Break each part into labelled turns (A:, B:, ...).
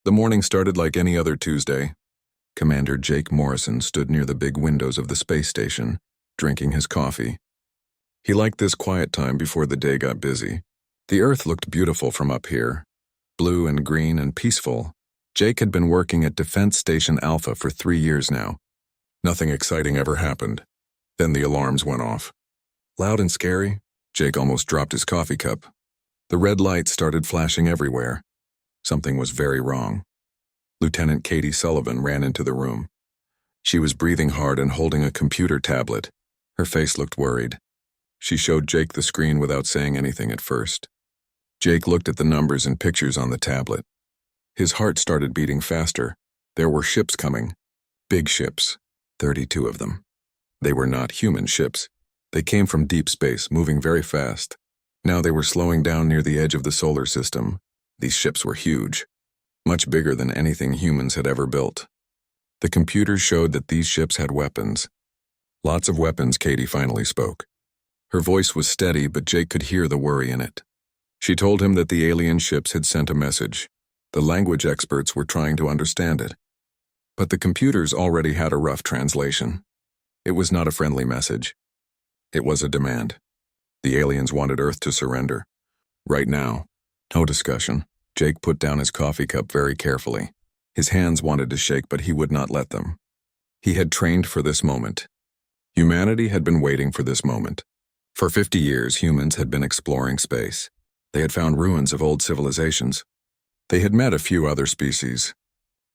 A: The morning started like any other Tuesday. Commander Jake Morrison stood near the big windows of the space station, drinking his coffee. He liked this quiet time before the day got busy. The Earth looked beautiful from up here, blue and green and peaceful. Jake had been working at Defense Station Alpha for 3 years now. Nothing exciting ever happened. Then the alarms went off. Loud and scary, Jake almost dropped his coffee cup. The red lights started flashing everywhere. Something was very wrong. Lieutenant Katie Sullivan ran into the room. She was breathing hard and holding a computer tablet. Her face looked worried. She showed Jake the screen without saying anything at first. Jake looked at the numbers and pictures on the tablet. His heart started beating faster. There were ships coming. Big ships. 32 of them. They were not human ships. They came from deep space, moving very fast. Now they were slowing down near the edge of the solar system. These ships were huge. Much bigger than anything humans had ever built. The computers showed that these ships had weapons. Lots of weapons, Katie finally spoke. Her voice was steady, but Jake could hear the worry in it. She told him that the alien ships had sent a message. The language experts were trying to understand it. But the computers already had a rough translation. It was not a friendly message. It was a demand. The aliens wanted Earth to surrender. Right now. No discussion. Jake put down his coffee cup very carefully. His hands wanted to shake, but he would not let them. He had trained for this moment. Humanity had been waiting for this moment. For 50 years, humans had been exploring space. They had found ruins of old civilizations. They had met a few other species.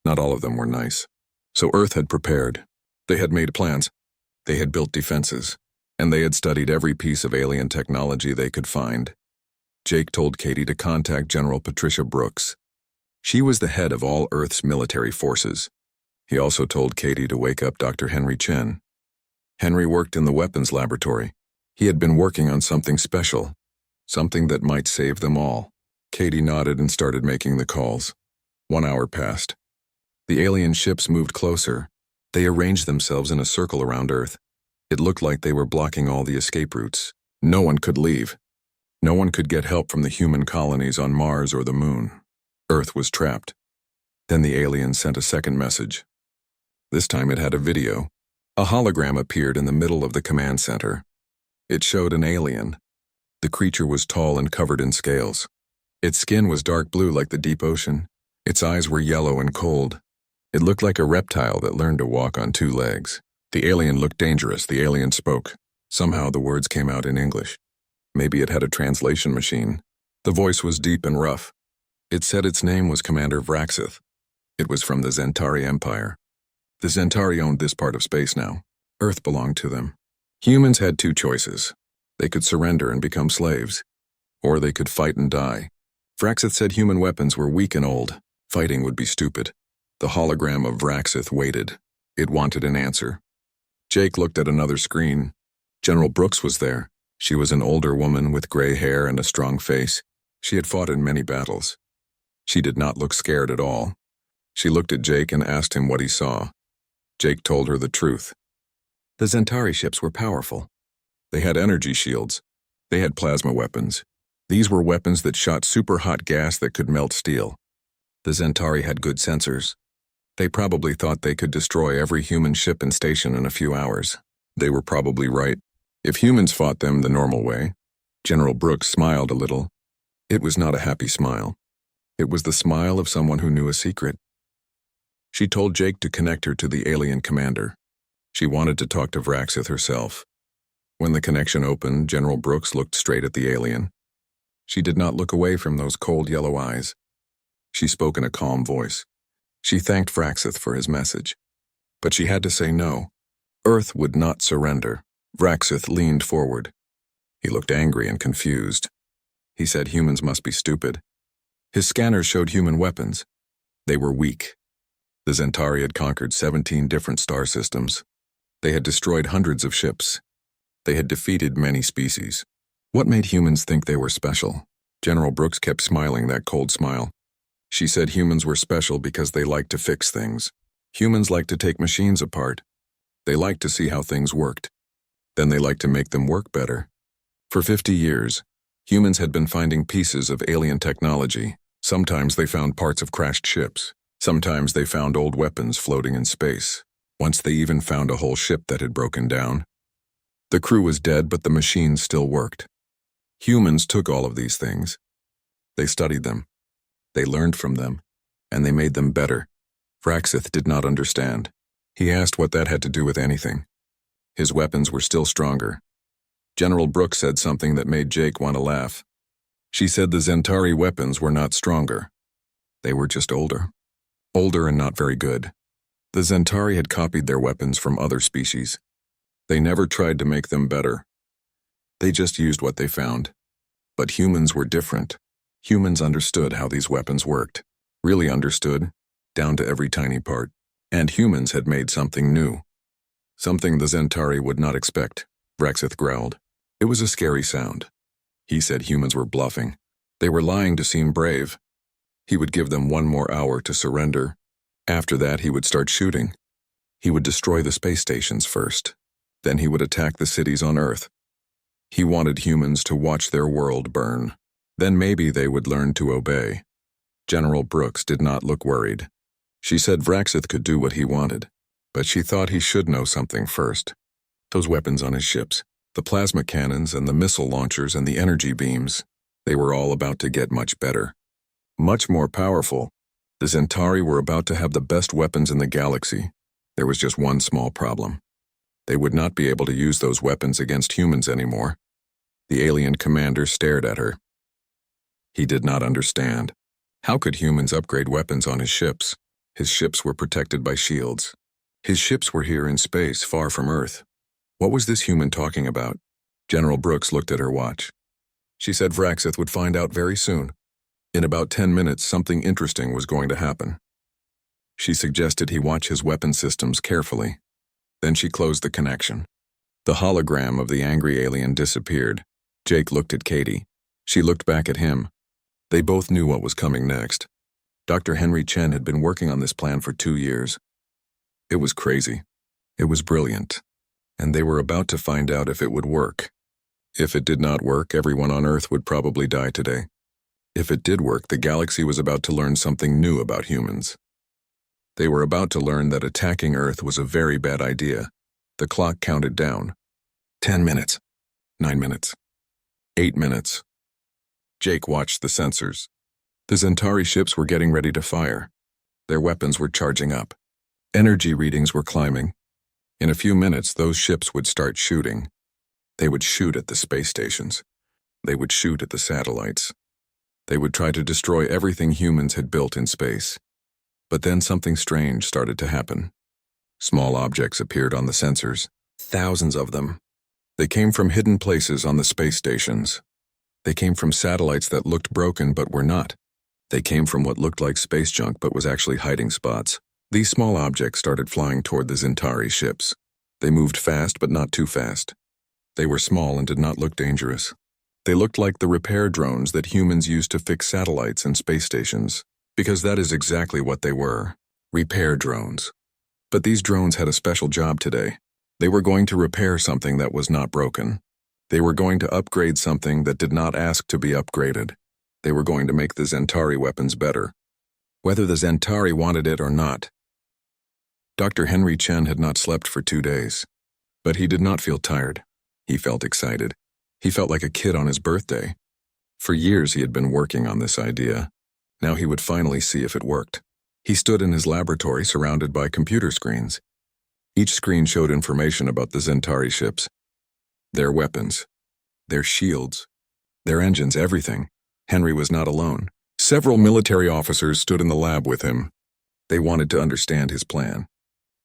A: Not all of them were nice. So Earth had prepared. They had made plans. They had built defenses. And they had studied every piece of alien technology they could find. Jake told Katie to contact General Patricia Brooks. She was the head of all Earth's military forces. He also told Katie to wake up Dr. Henry Chen. Henry worked in the weapons laboratory. He had been working on something special, something that might save them all. Katie nodded and started making the calls. 1 hour passed. The alien ships moved closer. They arranged themselves in a circle around Earth. It looked like they were blocking all the escape routes. No one could leave. No one could get help from the human colonies on Mars or the Moon. Earth was trapped. Then the aliens sent a second message. This time it had a video. A hologram appeared in the middle of the command center. It showed an alien. The creature was tall and covered in scales. Its skin was dark blue like the deep ocean. Its eyes were yellow and cold. It looked like a reptile that learned to walk on 2 legs. The alien looked dangerous. The alien spoke. Somehow the words came out in English. Maybe it had a translation machine. The voice was deep and rough. It said its name was Commander Vraxith. It was from the Zentari Empire. The Zentari owned this part of space now. Earth belonged to them. Humans had 2 choices. They could surrender and become slaves, or they could fight and die. Vraxith said human weapons were weak and old. Fighting would be stupid. The hologram of Vraxith waited. It wanted an answer. Jake looked at another screen. General Brooks was there. She was an older woman with gray hair and a strong face. She had fought in many battles. She did not look scared at all. She looked at Jake and asked him what he saw. Jake told her the truth. The Zentari ships were powerful. They had energy shields. They had plasma weapons. These were weapons that shot super hot gas that could melt steel. The Zentari had good sensors. They probably thought they could destroy every human ship and station in a few hours. They were probably right. If humans fought them the normal way. General Brooks smiled a little. It was not a happy smile. It was the smile of someone who knew a secret. She told Jake to connect her to the alien commander. She wanted to talk to Vraxith herself. When the connection opened, General Brooks looked straight at the alien. She did not look away from those cold yellow eyes. She spoke in a calm voice. She thanked Vraxith for his message. But she had to say no. Earth would not surrender. Vraxith leaned forward. He looked angry and confused. He said humans must be stupid. His scanners showed human weapons. They were weak. The Zentari had conquered 17 different star systems. They had destroyed hundreds of ships. They had defeated many species. What made humans think they were special? General Brooks kept smiling that cold smile. She said humans were special because they liked to fix things. Humans liked to take machines apart. They liked to see how things worked. Then they liked to make them work better. For 50 years, humans had been finding pieces of alien technology. Sometimes they found parts of crashed ships. Sometimes they found old weapons floating in space. Once they even found a whole ship that had broken down. The crew was dead, but the machines still worked. Humans took all of these things. They studied them. They learned from them. And they made them better. Vraxith did not understand. He asked what that had to do with anything. His weapons were still stronger. General Brooks said something that made Jake want to laugh. She said the Zentari weapons were not stronger. They were just older. Older and not very good. The Zentari had copied their weapons from other species. They never tried to make them better. They just used what they found. But humans were different. Humans understood how these weapons worked. Really understood, down to every tiny part. And humans had made something new. Something the Zentari would not expect, Vraxith growled. It was a scary sound. He said humans were bluffing. They were lying to seem brave. He would give them 1 more hour to surrender. After that, he would start shooting. He would destroy the space stations first. Then he would attack the cities on Earth. He wanted humans to watch their world burn. Then maybe they would learn to obey. General Brooks did not look worried. She said Vraxith could do what he wanted, but she thought he should know something first. Those weapons on his ships, the plasma cannons and the missile launchers and the energy beams, they were all about to get much better. Much more powerful. The Zentari were about to have the best weapons in the galaxy. There was just one small problem. They would not be able to use those weapons against humans anymore. The alien commander stared at her. He did not understand. How could humans upgrade weapons on his ships? His ships were protected by shields. His ships were here in space, far from Earth. What was this human talking about? General Brooks looked at her watch. She said Vraxith would find out very soon. In about 10 minutes, something interesting was going to happen. She suggested he watch his weapon systems carefully. Then she closed the connection. The hologram of the angry alien disappeared. Jake looked at Katie. She looked back at him. They both knew what was coming next. Dr. Henry Chen had been working on this plan for 2 years. It was crazy. It was brilliant. And they were about to find out if it would work. If it did not work, everyone on Earth would probably die today. If it did work, the galaxy was about to learn something new about humans. They were about to learn that attacking Earth was a very bad idea. The clock counted down. 10 minutes. 9 minutes. 8 minutes. Jake watched the sensors. The Zentari ships were getting ready to fire. Their weapons were charging up. Energy readings were climbing. In a few minutes, those ships would start shooting. They would shoot at the space stations. They would shoot at the satellites. They would try to destroy everything humans had built in space. But then something strange started to happen. Small objects appeared on the sensors. Thousands of them. They came from hidden places on the space stations. They came from satellites that looked broken but were not. They came from what looked like space junk but was actually hiding spots. These small objects started flying toward the Zentari ships. They moved fast but not too fast. They were small and did not look dangerous. They looked like the repair drones that humans use to fix satellites and space stations, because that is exactly what they were, repair drones. But these drones had a special job today. They were going to repair something that was not broken. They were going to upgrade something that did not ask to be upgraded. They were going to make the Zentari weapons better, whether the Zentari wanted it or not. Dr. Henry Chen had not slept for 2 days, but he did not feel tired. He felt excited. He felt like a kid on his birthday. For years he had been working on this idea. Now he would finally see if it worked. He stood in his laboratory surrounded by computer screens. Each screen showed information about the Zentari ships. Their weapons, their shields, their engines, everything. Henry was not alone. Several military officers stood in the lab with him. They wanted to understand his plan.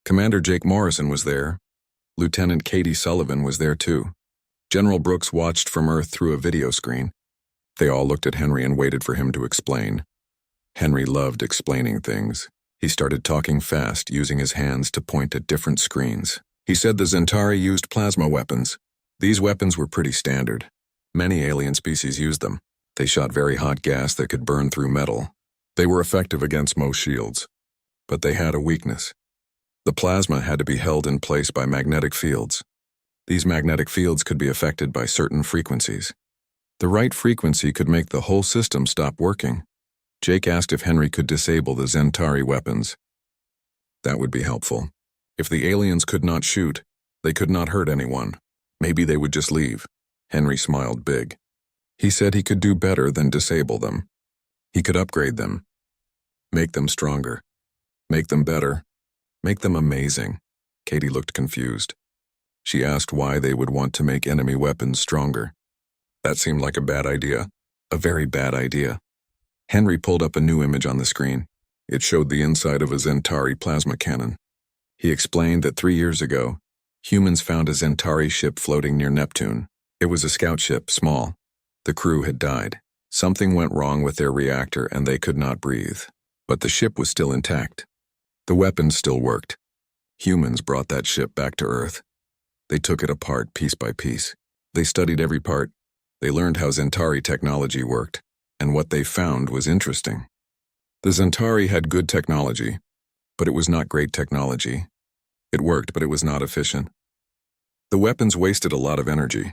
A: Commander Jake Morrison was there. Lieutenant Katie Sullivan was there too. General Brooks watched from Earth through a video screen. They all looked at Henry and waited for him to explain. Henry loved explaining things. He started talking fast, using his hands to point at different screens. He said the Zentari used plasma weapons. These weapons were pretty standard. Many alien species used them. They shot very hot gas that could burn through metal. They were effective against most shields. But they had a weakness. The plasma had to be held in place by magnetic fields. These magnetic fields could be affected by certain frequencies. The right frequency could make the whole system stop working. Jake asked if Henry could disable the Zentari weapons. That would be helpful. If the aliens could not shoot, they could not hurt anyone. Maybe they would just leave. Henry smiled big. He said he could do better than disable them. He could upgrade them. Make them stronger. Make them better. Make them amazing. Katie looked confused. She asked why they would want to make enemy weapons stronger. That seemed like a bad idea. A very bad idea. Henry pulled up a new image on the screen. It showed the inside of a Zentari plasma cannon. He explained that 3 years ago, humans found a Zentari ship floating near Neptune. It was a scout ship, small. The crew had died. Something went wrong with their reactor and they could not breathe. But the ship was still intact. The weapons still worked. Humans brought that ship back to Earth. They took it apart piece by piece. They studied every part. They learned how Zentari technology worked, and what they found was interesting. The Zentari had good technology, but it was not great technology. It worked, but it was not efficient. The weapons wasted a lot of energy.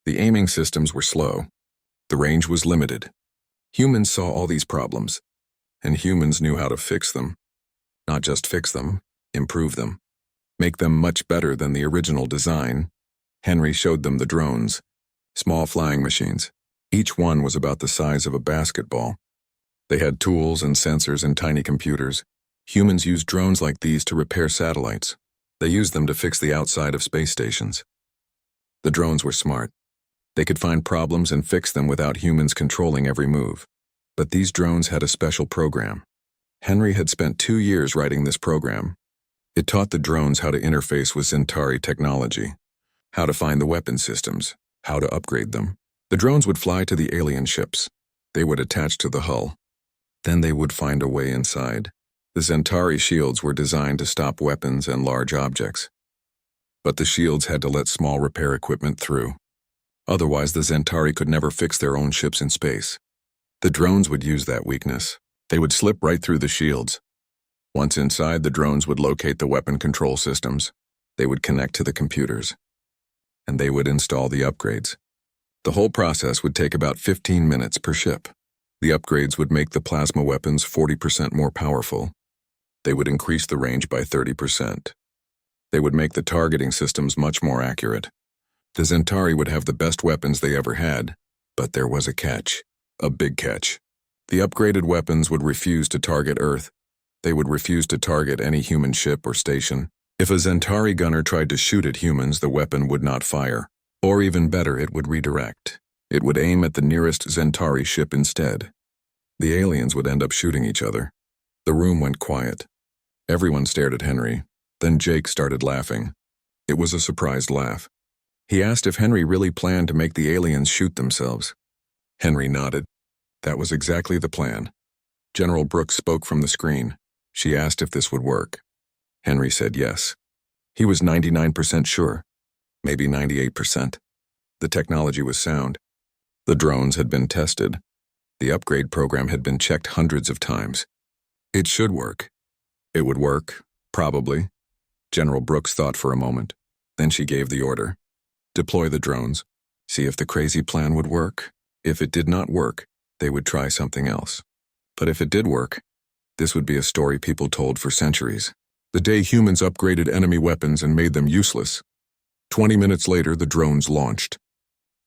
A: The aiming systems were slow. The range was limited. Humans saw all these problems, and humans knew how to fix them. Not just fix them, improve them. Make them much better than the original design. Henry showed them the drones, small flying machines. Each one was about the size of a basketball. They had tools and sensors and tiny computers. Humans used drones like these to repair satellites. They used them to fix the outside of space stations. The drones were smart. They could find problems and fix them without humans controlling every move. But these drones had a special program. Henry had spent 2 years writing this program. It taught the drones how to interface with Zentari technology, how to find the weapon systems, how to upgrade them. The drones would fly to the alien ships. They would attach to the hull. Then they would find a way inside. The Zentari shields were designed to stop weapons and large objects. But the shields had to let small repair equipment through. Otherwise, the Zentari could never fix their own ships in space. The drones would use that weakness. They would slip right through the shields. Once inside, the drones would locate the weapon control systems. They would connect to the computers. And they would install the upgrades. The whole process would take about 15 minutes per ship. The upgrades would make the plasma weapons 40% more powerful. They would increase the range by 30%. They would make the targeting systems much more accurate. The Zentari would have the best weapons they ever had, but there was a catch. A big catch. The upgraded weapons would refuse to target Earth. They would refuse to target any human ship or station. If a Zentari gunner tried to shoot at humans, the weapon would not fire. Or even better, it would redirect. It would aim at the nearest Zentari ship instead. The aliens would end up shooting each other. The room went quiet. Everyone stared at Henry. Then Jake started laughing. It was a surprised laugh. He asked if Henry really planned to make the aliens shoot themselves. Henry nodded. That was exactly the plan. General Brooks spoke from the screen. She asked if this would work. Henry said yes. He was 99% sure. Maybe 98%. The technology was sound. The drones had been tested. The upgrade program had been checked hundreds of times. It should work. It would work, probably. General Brooks thought for a moment. Then she gave the order. Deploy the drones. See if the crazy plan would work. If it did not work, they would try something else. But if it did work, this would be a story people told for centuries. The day humans upgraded enemy weapons and made them useless. 20 minutes later, the drones launched.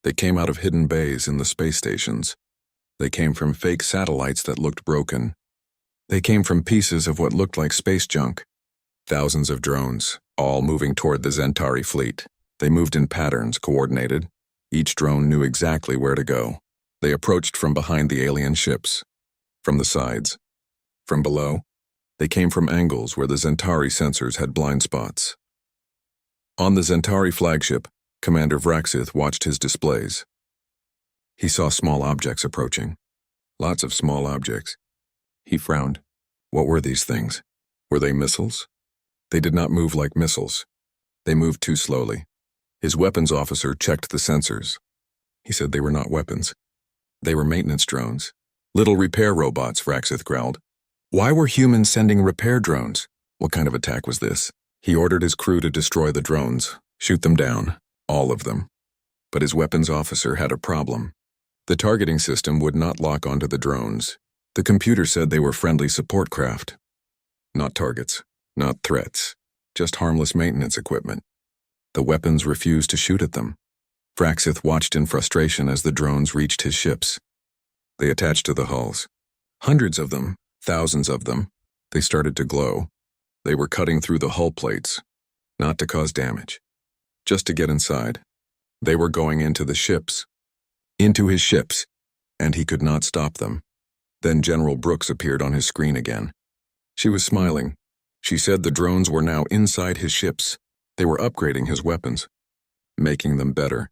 A: They came out of hidden bays in the space stations. They came from fake satellites that looked broken. They came from pieces of what looked like space junk. Thousands of drones, all moving toward the Zentari fleet. They moved in patterns, coordinated. Each drone knew exactly where to go. They approached from behind the alien ships, from the sides, from below. They came from angles where the Zentari sensors had blind spots. On the Zentari flagship, Commander Vraxith watched his displays. He saw small objects approaching. Lots of small objects. He frowned. What were these things? Were they missiles? They did not move like missiles. They moved too slowly. His weapons officer checked the sensors. He said they were not weapons. They were maintenance drones. Little repair robots, Vraxith growled. Why were humans sending repair drones? What kind of attack was this? He ordered his crew to destroy the drones, shoot them down, all of them. But his weapons officer had a problem. The targeting system would not lock onto the drones. The computer said they were friendly support craft. Not targets, not threats, just harmless maintenance equipment. The weapons refused to shoot at them. Vraxith watched in frustration as the drones reached his ships. They attached to the hulls. Hundreds of them, thousands of them. They started to glow. They were cutting through the hull plates, not to cause damage, just to get inside. They were going into the ships, into his ships, and he could not stop them. Then General Brooks appeared on his screen again. She was smiling. She said the drones were now inside his ships. They were upgrading his weapons, making them better,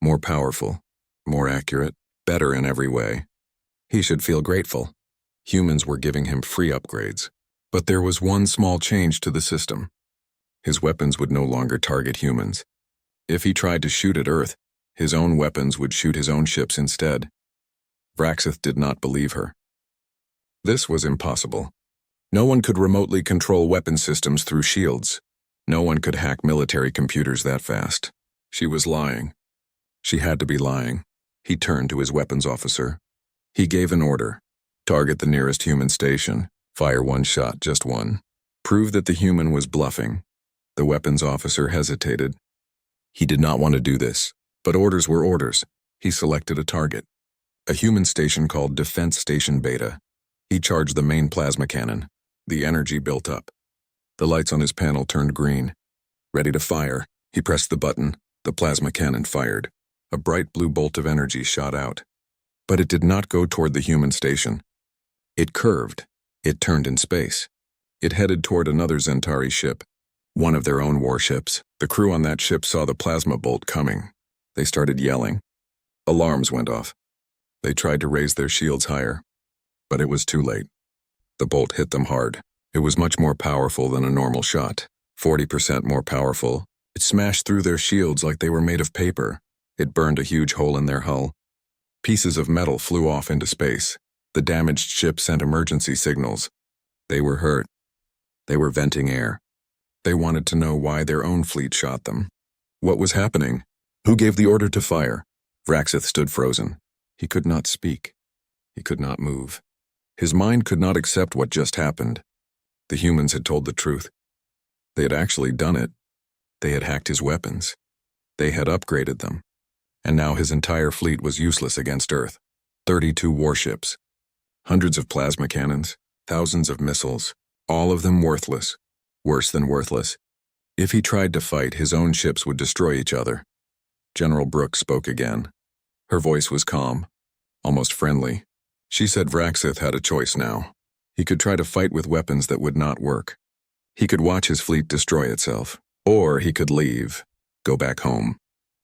A: more powerful, more accurate, better in every way. He should feel grateful. Humans were giving him free upgrades. But there was one small change to the system. His weapons would no longer target humans. If he tried to shoot at Earth, his own weapons would shoot his own ships instead. Vraxith did not believe her. This was impossible. No one could remotely control weapon systems through shields. No one could hack military computers that fast. She was lying. She had to be lying. He turned to his weapons officer. He gave an order. Target the nearest human station. Fire one shot, just one. Prove that the human was bluffing. The weapons officer hesitated. He did not want to do this, but orders were orders. He selected a target. A human station called Defense Station Beta. He charged the main plasma cannon. The energy built up. The lights on his panel turned green. Ready to fire, he pressed the button. The plasma cannon fired. A bright blue bolt of energy shot out. But it did not go toward the human station. It curved. It turned in space. It headed toward another Zentari ship, one of their own warships. The crew on that ship saw the plasma bolt coming. They started yelling. Alarms went off. They tried to raise their shields higher, but it was too late. The bolt hit them hard. It was much more powerful than a normal shot, 40% more powerful. It smashed through their shields like they were made of paper. It burned a huge hole in their hull. Pieces of metal flew off into space. The damaged ship sent emergency signals. They were hurt. They were venting air. They wanted to know why their own fleet shot them. What was happening? Who gave the order to fire? Vraxith stood frozen. He could not speak. He could not move. His mind could not accept what just happened. The humans had told the truth. They had actually done it. They had hacked his weapons. They had upgraded them. And now his entire fleet was useless against Earth. 32 warships. Hundreds of plasma cannons, thousands of missiles, all of them worthless, worse than worthless. If he tried to fight, his own ships would destroy each other. General Brooks spoke again. Her voice was calm, almost friendly. She said Vraxith had a choice now. He could try to fight with weapons that would not work. He could watch his fleet destroy itself, or he could leave, go back home,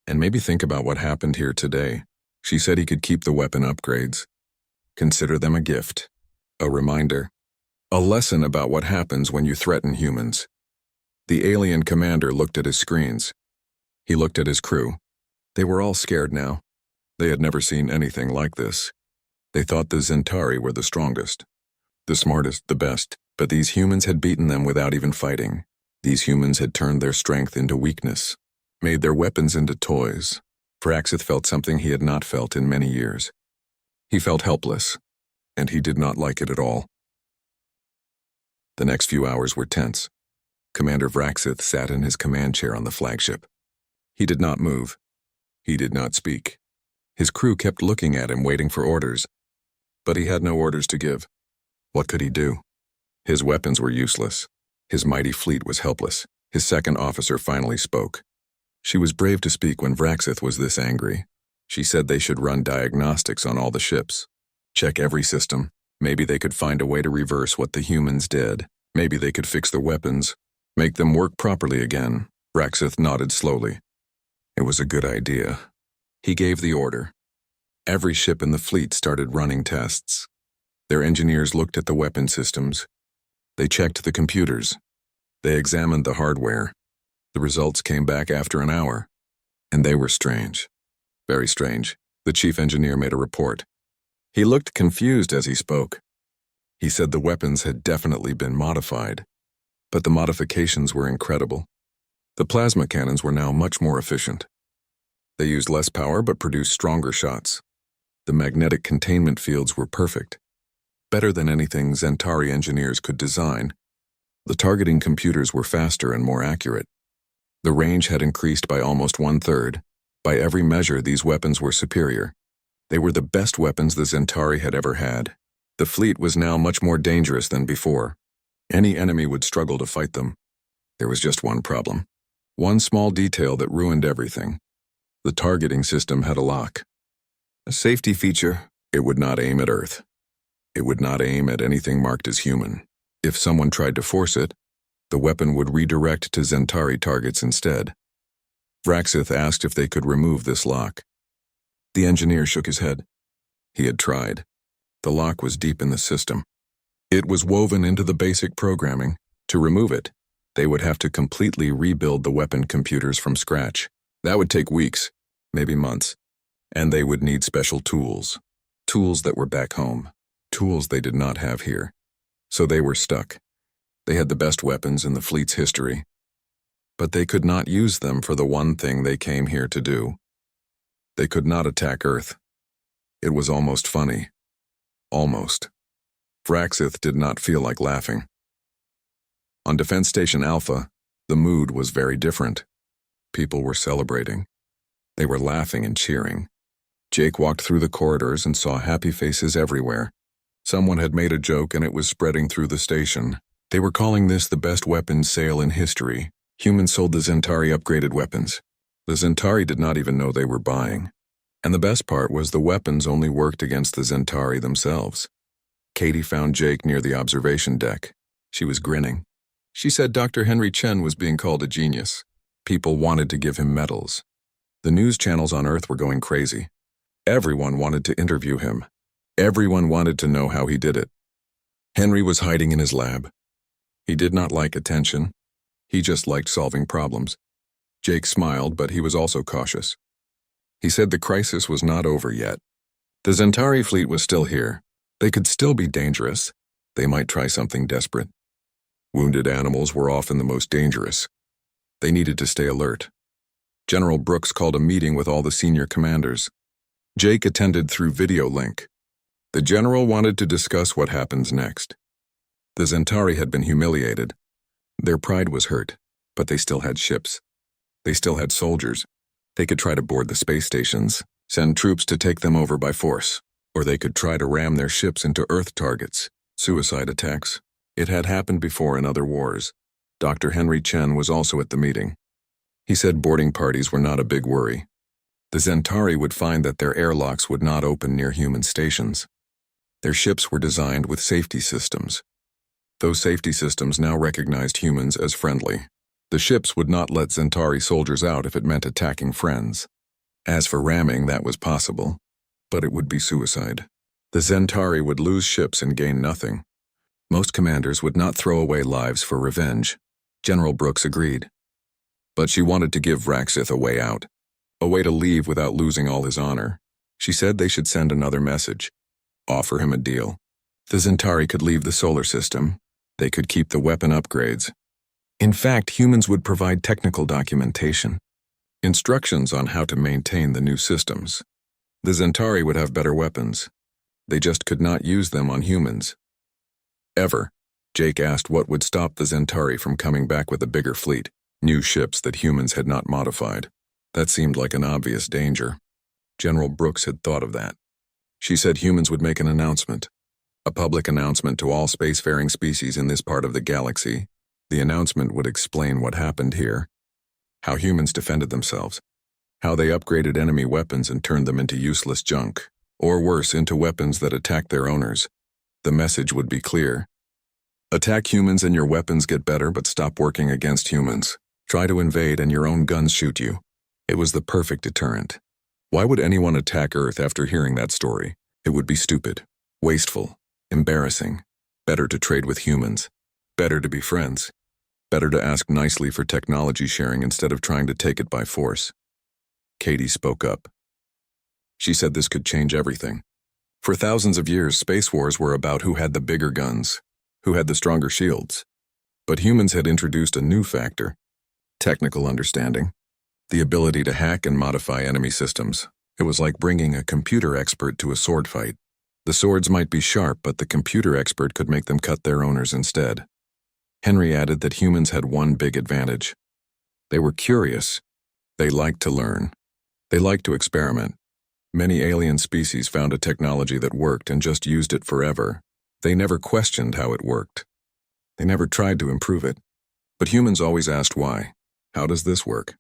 A: and maybe think about what happened here today. She said he could keep the weapon upgrades. Consider them a gift, a reminder, a lesson about what happens when you threaten humans. The alien commander looked at his screens. He looked at his crew. They were all scared now. They had never seen anything like this. They thought the Zentari were the strongest, the smartest, the best, but these humans had beaten them without even fighting. These humans had turned their strength into weakness, made their weapons into toys. Vraxith felt something he had not felt in many years. He felt helpless, and he did not like it at all. The next few hours were tense. Commander Vraxith sat in his command chair on the flagship. He did not move. He did not speak. His crew kept looking at him, waiting for orders. But he had no orders to give. What could he do? His weapons were useless. His mighty fleet was helpless. His second officer finally spoke. She was brave to speak when Vraxith was this angry. She said they should run diagnostics on all the ships. Check every system. Maybe they could find a way to reverse what the humans did. Maybe they could fix the weapons, make them work properly again. Vraxith nodded slowly. It was a good idea. He gave the order. Every ship in the fleet started running tests. Their engineers looked at the weapon systems. They checked the computers. They examined the hardware. The results came back after an hour, and they were strange. Very strange. The chief engineer made a report. He looked confused as he spoke. He said the weapons had definitely been modified, but the modifications were incredible. The plasma cannons were now much more efficient. They used less power but produced stronger shots. The magnetic containment fields were perfect. better than anything Centauri engineers could design. The targeting computers were faster and more accurate. The range had increased by almost 1/3. By every measure, these weapons were superior. They were the best weapons the Centauri had ever had. The fleet was now much more dangerous than before. Any enemy would struggle to fight them. There was just one problem. One small detail that ruined everything. The targeting system had a lock. A safety feature: it would not aim at Earth. It would not aim at anything marked as human. If someone tried to force it, the weapon would redirect to Centauri targets instead. Vraxith asked if they could remove this lock. The engineer shook his head. He had tried. The lock was deep in the system. It was woven into the basic programming. To remove it, they would have to completely rebuild the weapon computers from scratch. That would take weeks, maybe months, and they would need special tools. Tools that were back home. Tools they did not have here. So they were stuck. They had the best weapons in the fleet's history, but they could not use them for the one thing they came here to do. They could not attack Earth. It was almost funny. Almost. Vraxith did not feel like laughing. On Defense Station Alpha, the mood was very different. People were celebrating. They were laughing and cheering. Jake walked through the corridors and saw happy faces everywhere. Someone had made a joke and it was spreading through the station. They were calling this the best weapons sale in history. Humans sold the Centauri upgraded weapons. The Centauri did not even know they were buying. And the best part was the weapons only worked against the Centauri themselves. Katie found Jake near the observation deck. She was grinning. She said Dr. Henry Chen was being called a genius. People wanted to give him medals. The news channels on Earth were going crazy. Everyone wanted to interview him. Everyone wanted to know how he did it. Henry was hiding in his lab. He did not like attention. He just liked solving problems. Jake smiled, but he was also cautious. He said the crisis was not over yet. The Centauri fleet was still here. They could still be dangerous. They might try something desperate. Wounded animals were often the most dangerous. They needed to stay alert. General Brooks called a meeting with all the senior commanders. Jake attended through video link. The general wanted to discuss what happens next. The Centauri had been humiliated. Their pride was hurt, but they still had ships. They still had soldiers. They could try to board the space stations, send troops to take them over by force, or they could try to ram their ships into Earth targets, suicide attacks. It had happened before in other wars. Dr. Henry Chen was also at the meeting. He said boarding parties were not a big worry. The Centauri would find that their airlocks would not open near human stations. Their ships were designed with safety systems. Those safety systems now recognized humans as friendly. The ships would not let Centauri soldiers out if it meant attacking friends. As for ramming, that was possible, but it would be suicide. The Centauri would lose ships and gain nothing. Most commanders would not throw away lives for revenge. General Brooks agreed. But she wanted to give Vraxith a way out, a way to leave without losing all his honor. She said they should send another message. Offer him a deal. The Centauri could leave the solar system. They could keep the weapon upgrades. In fact, humans would provide technical documentation, instructions on how to maintain the new systems. The Centauri would have better weapons. They just could not use them on humans. Ever. Jake asked what would stop the Centauri from coming back with a bigger fleet, new ships that humans had not modified. That seemed like an obvious danger. General Brooks had thought of that. She said humans would make an announcement, a public announcement to all spacefaring species in this part of the galaxy. The announcement would explain what happened here, how humans defended themselves, how they upgraded enemy weapons and turned them into useless junk, or worse, into weapons that attacked their owners. The message would be clear. Attack humans and your weapons get better, but stop working against humans. Try to invade and your own guns shoot you. It was the perfect deterrent. Why would anyone attack Earth after hearing that story? It would be stupid, wasteful, embarrassing. Better to trade with humans. Better to be friends. Better to ask nicely for technology sharing instead of trying to take it by force. Katie spoke up. She said this could change everything. For thousands of years, space wars were about who had the bigger guns, who had the stronger shields. But humans had introduced a new factor: technical understanding. The ability to hack and modify enemy systems. It was like bringing a computer expert to a sword fight. The swords might be sharp, but the computer expert could make them cut their owners instead. Henry added that humans had one big advantage. They were curious. They liked to learn. They liked to experiment. Many alien species found a technology that worked and just used it forever. They never questioned how it worked. They never tried to improve it. But humans always asked why. How does this work?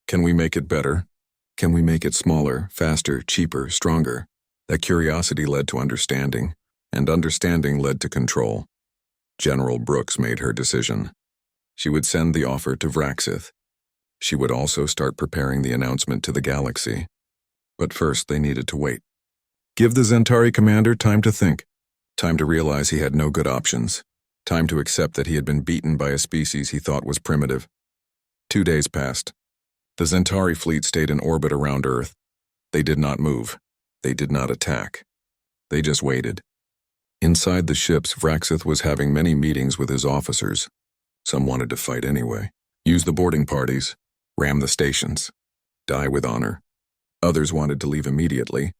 A: Can we make it better? Can we make it smaller, faster, cheaper, stronger? That curiosity led to understanding, and understanding led to control. General Brooks made her decision. She would send the offer to Vraxith. She would also start preparing the announcement to the galaxy. But first, they needed to wait. Give the Zentari commander time to think. Time to realize he had no good options. Time to accept that he had been beaten by a species he thought was primitive. 2 days passed. The Zentari fleet stayed in orbit around Earth. They did not move. They did not attack. They just waited. Inside the ships, Vraxith was having many meetings with his officers. Some wanted to fight anyway. Use the boarding parties. Ram the stations. Die with honor. Others wanted to leave immediately.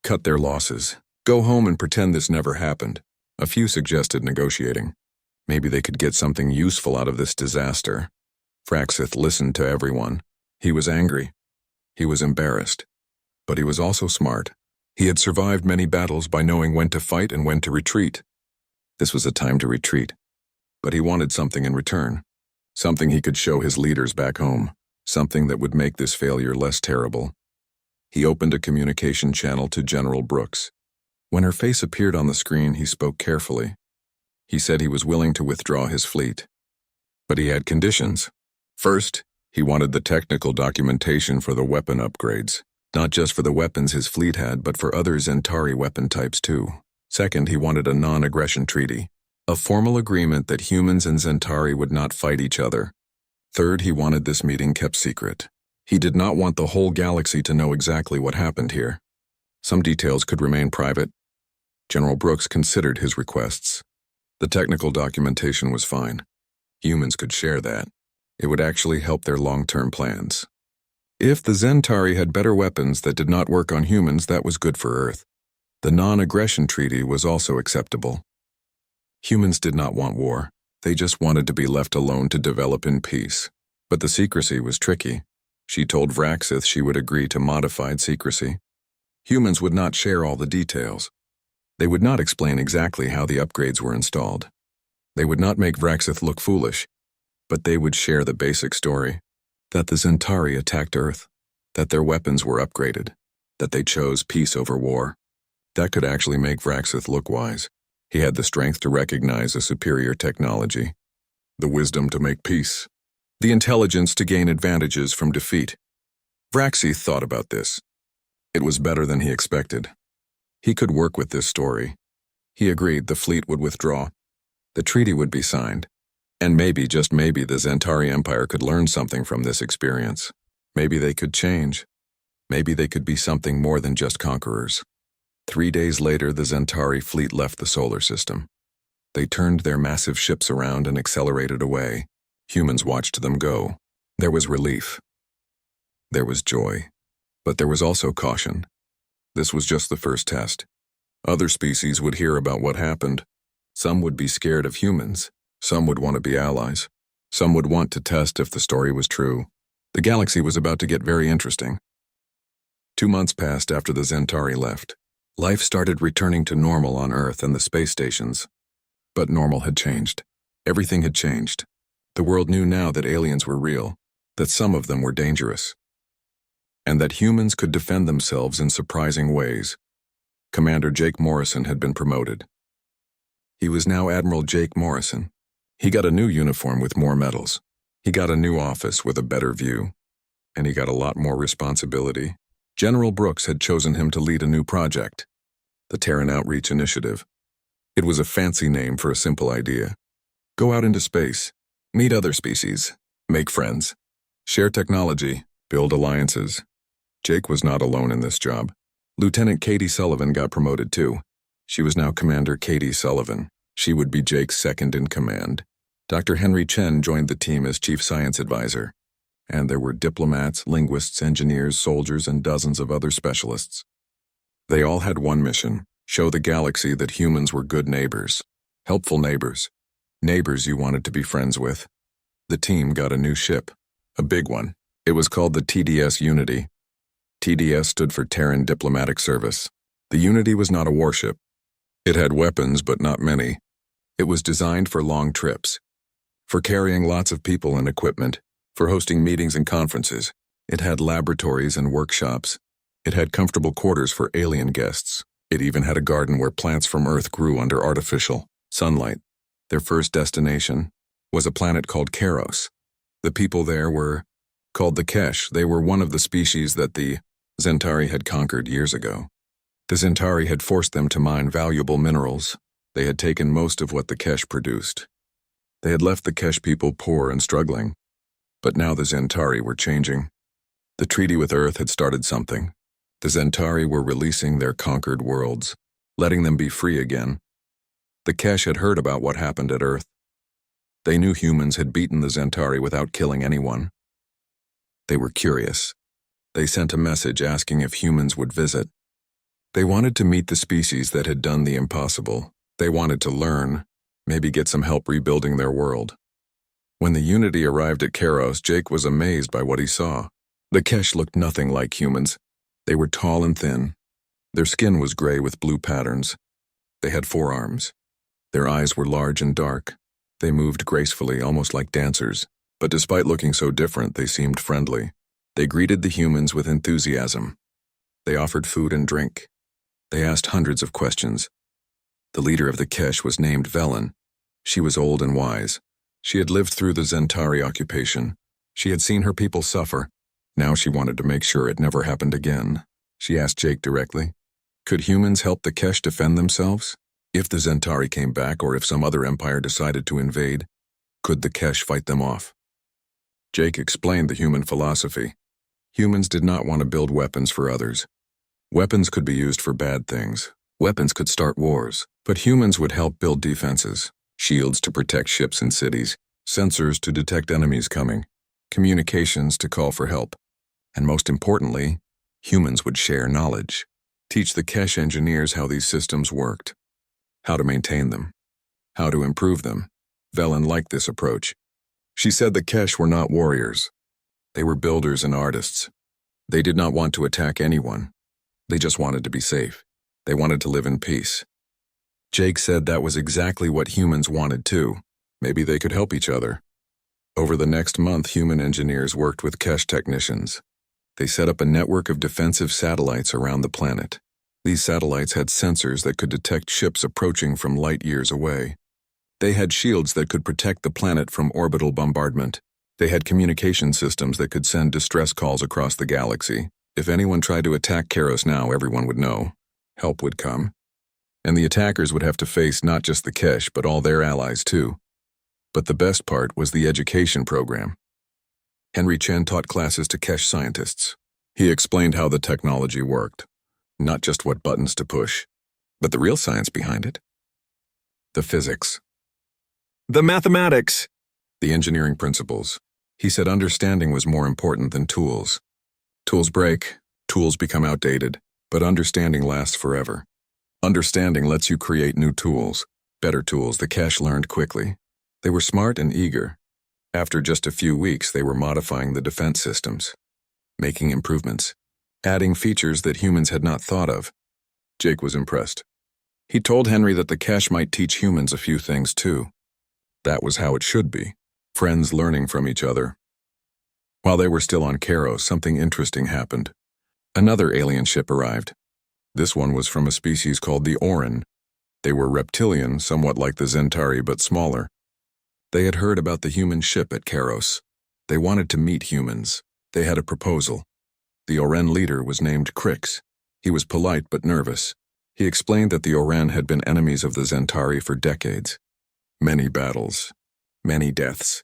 A: Cut their losses. Go home and pretend this never happened. A few suggested negotiating. Maybe they could get something useful out of this disaster. Vraxith listened to everyone. He was angry. He was embarrassed. But he was also smart. He had survived many battles by knowing when to fight and when to retreat. This was a time to retreat. But he wanted something in return. Something he could show his leaders back home. Something that would make this failure less terrible. He opened a communication channel to General Brooks. When her face appeared on the screen, he spoke carefully. He said he was willing to withdraw his fleet. But he had conditions. First, he wanted the technical documentation for the weapon upgrades. Not just for the weapons his fleet had, but for other Zentari weapon types too. Second, he wanted a non-aggression treaty. A formal agreement that humans and Zentari would not fight each other. Third, he wanted this meeting kept secret. He did not want the whole galaxy to know exactly what happened here. Some details could remain private. General Brooks considered his requests. The technical documentation was fine. Humans could share that. It would actually help their long-term plans. If the Zentari had better weapons that did not work on humans, that was good for Earth. The non-aggression treaty was also acceptable. Humans did not want war. They just wanted to be left alone to develop in peace. But the secrecy was tricky. She told Vraxith she would agree to modified secrecy. Humans would not share all the details. They would not explain exactly how the upgrades were installed. They would not make Vraxith look foolish, but they would share the basic story. That the Zentari attacked Earth, that their weapons were upgraded, that they chose peace over war. That could actually make Vraxith look wise. He had the strength to recognize a superior technology, the wisdom to make peace, the intelligence to gain advantages from defeat. Vraxith thought about this. It was better than he expected. He could work with this story. He agreed the fleet would withdraw. The treaty would be signed. And maybe, just maybe, the Zentari Empire could learn something from this experience. Maybe they could change. Maybe they could be something more than just conquerors. 3 days later, the Zentari fleet left the solar system. They turned their massive ships around and accelerated away. Humans watched them go. There was relief. There was joy. But there was also caution. This was just the first test. Other species would hear about what happened. Some would be scared of humans. Some would want to be allies. Some would want to test if the story was true. The galaxy was about to get very interesting. 2 months passed after the Zentari left. Life started returning to normal on Earth and the space stations. But normal had changed. Everything had changed. The world knew now that aliens were real, that some of them were dangerous, and that humans could defend themselves in surprising ways. Commander Jake Morrison had been promoted. He was now Admiral Jake Morrison. He got a new uniform with more medals. He got a new office with a better view. And he got a lot more responsibility. General Brooks had chosen him to lead a new project, the Terran Outreach Initiative. It was a fancy name for a simple idea. Go out into space, meet other species, make friends, share technology, build alliances. Jake was not alone in this job. Lieutenant Katie Sullivan got promoted too. She was now Commander Katie Sullivan. She would be Jake's second in command. Dr. Henry Chen joined the team as Chief Science Advisor. And there were diplomats, linguists, engineers, soldiers, and dozens of other specialists. They all had one mission, Show the galaxy that humans were good neighbors. Helpful neighbors. Neighbors you wanted to be friends with. The team got a new ship. A big one. It was called the TDS Unity. TDS stood for Terran Diplomatic Service. The Unity was not a warship. It had weapons, but not many. It was designed for long trips. For carrying lots of people and equipment. For hosting meetings and conferences. It had laboratories and workshops. It had comfortable quarters for alien guests. It even had a garden where plants from Earth grew under artificial sunlight. Their first destination was a planet called Keros. The people there were called the Kesh. They were one of the species that the Zentari had conquered years ago. The Zentari had forced them to mine valuable minerals. They had taken most of what the Kesh produced. They had left the Kesh people poor and struggling. But now the Zentari were changing. The treaty with Earth had started something. The Zentari were releasing their conquered worlds, letting them be free again. The Kesh had heard about what happened at Earth. They knew humans had beaten the Zentari without killing anyone. They were curious. They sent a message asking if humans would visit. They wanted to meet the species that had done the impossible. They wanted to learn, maybe get some help rebuilding their world. When the Unity arrived at Keros, Jake was amazed by what he saw. The Kesh looked nothing like humans. They were tall and thin. Their skin was gray with blue patterns. They had 4 arms. Their eyes were large and dark. They moved gracefully, almost like dancers. But despite looking so different, they seemed friendly. They greeted the humans with enthusiasm. They offered food and drink. They asked hundreds of questions. The leader of the Kesh was named Velen. She was old and wise. She had lived through the Zentari occupation. She had seen her people suffer. Now she wanted to make sure it never happened again. She asked Jake directly, could humans help the Kesh defend themselves? If the Zentari came back or if some other empire decided to invade, could the Kesh fight them off? Jake explained the human philosophy. Humans did not want to build weapons for others. Weapons could be used for bad things. Weapons could start wars, but humans would help build defenses, shields to protect ships and cities, sensors to detect enemies coming, communications to call for help. And most importantly, humans would share knowledge, teach the Kesh engineers how these systems worked, how to maintain them, how to improve them. Velen liked this approach. She said the Kesh were not warriors. They were builders and artists. They did not want to attack anyone. They just wanted to be safe. They wanted to live in peace. Jake said that was exactly what humans wanted too. Maybe they could help each other. Over the next month, human engineers worked with Kesh technicians. They set up a network of defensive satellites around the planet. These satellites had sensors that could detect ships approaching from light years away. They had shields that could protect the planet from orbital bombardment. They had communication systems that could send distress calls across the galaxy. If anyone tried to attack Keros now, everyone would know. Help would come. And the attackers would have to face not just the Kesh, but all their allies too. But the best part was the education program. Henry Chen taught classes to Kesh scientists. He explained how the technology worked. Not just what buttons to push, but the real science behind it. The physics. The mathematics. The engineering principles. He said understanding was more important than tools. Tools break, tools become outdated, but understanding lasts forever. Understanding lets you create new tools, better tools the Kesh learned quickly. They were smart and eager. After just a few weeks, they were modifying the defense systems, making improvements, adding features that humans had not thought of. Jake was impressed. He told Henry that the Kesh might teach humans a few things too. That was how it should be, friends learning from each other. While they were still on Keros, something interesting happened. Another alien ship arrived. This one was from a species called the Orin. They were reptilian, somewhat like the Zentari, but smaller. They had heard about the human ship at Keros. They wanted to meet humans. They had a proposal. The Oren leader was named Crix. He was polite but nervous. He explained that the Oren had been enemies of the Zentari for decades. Many battles, many deaths.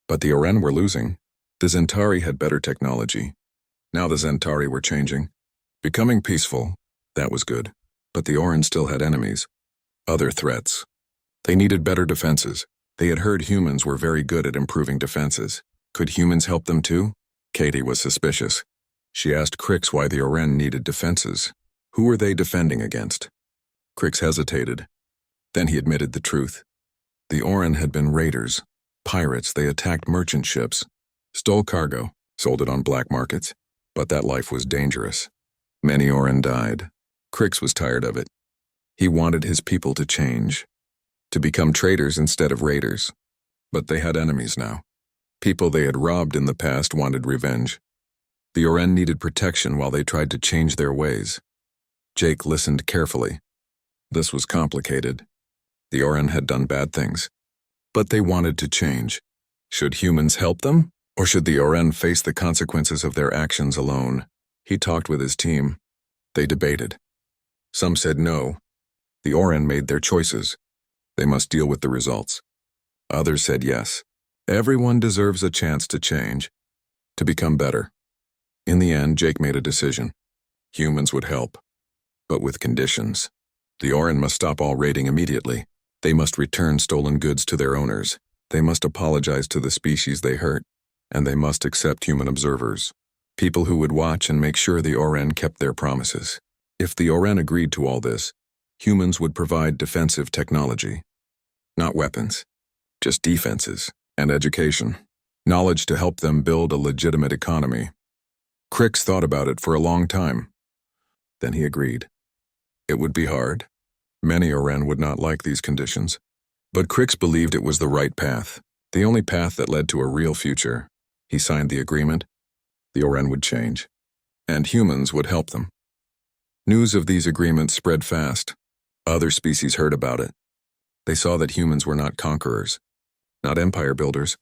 A: But the Oren were losing. The Zentari had better technology. Now the Zentari were changing, becoming peaceful. That was good. But the Oren still had enemies, other threats. They needed better defenses. They had heard humans were very good at improving defenses. Could humans help them too? Katie was suspicious. She asked Crix why the Oren needed defenses. Who were they defending against? Crix hesitated. Then he admitted the truth. The Oran had been raiders, pirates. They attacked merchant ships, stole cargo, sold it on black markets. But that life was dangerous. Many Oran died. Crix was tired of it. He wanted his people to change, to become traders instead of raiders. But they had enemies now. People they had robbed in the past wanted revenge. The Oran needed protection while they tried to change their ways. Jake listened carefully. This was complicated. The Oran had done bad things, but they wanted to change. Should humans help them, or should the Oran face the consequences of their actions alone? He talked with his team. They debated. Some said no. The Oran made their choices. They must deal with the results. Others said yes. Everyone deserves a chance to change, to become better. In the end, Jake made a decision. Humans would help, but with conditions. The Oran must stop all raiding immediately. They must return stolen goods to their owners. They must apologize to the species they hurt, and they must accept human observers, people who would watch and make sure the Oran kept their promises. If the Oran agreed to all this, humans would provide defensive technology. Not weapons, just defenses and education, knowledge to help them build a legitimate economy. Crix thought about it for a long time. Then he agreed. It would be hard. Many Oran would not like these conditions. But Crix believed it was the right path, the only path that led to a real future. He signed the agreement. The Oran would change, and humans would help them. News of these agreements spread fast. Other species heard about it. They saw that humans were not conquerors, not empire builders.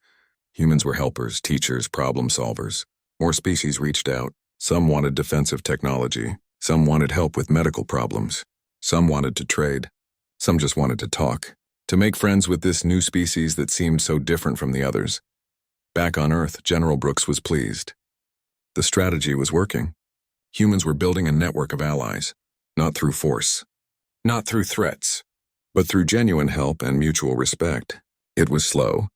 A: Humans were helpers, teachers, problem solvers. More species reached out. Some wanted defensive technology. Some wanted help with medical problems. Some wanted to trade. Some just wanted to talk, to make friends with this new species that seemed so different from the others. Back on Earth, General Brooks was pleased. The strategy was working. Humans were building a network of allies, not through force, not through threats, but through genuine help and mutual respect. It was slow.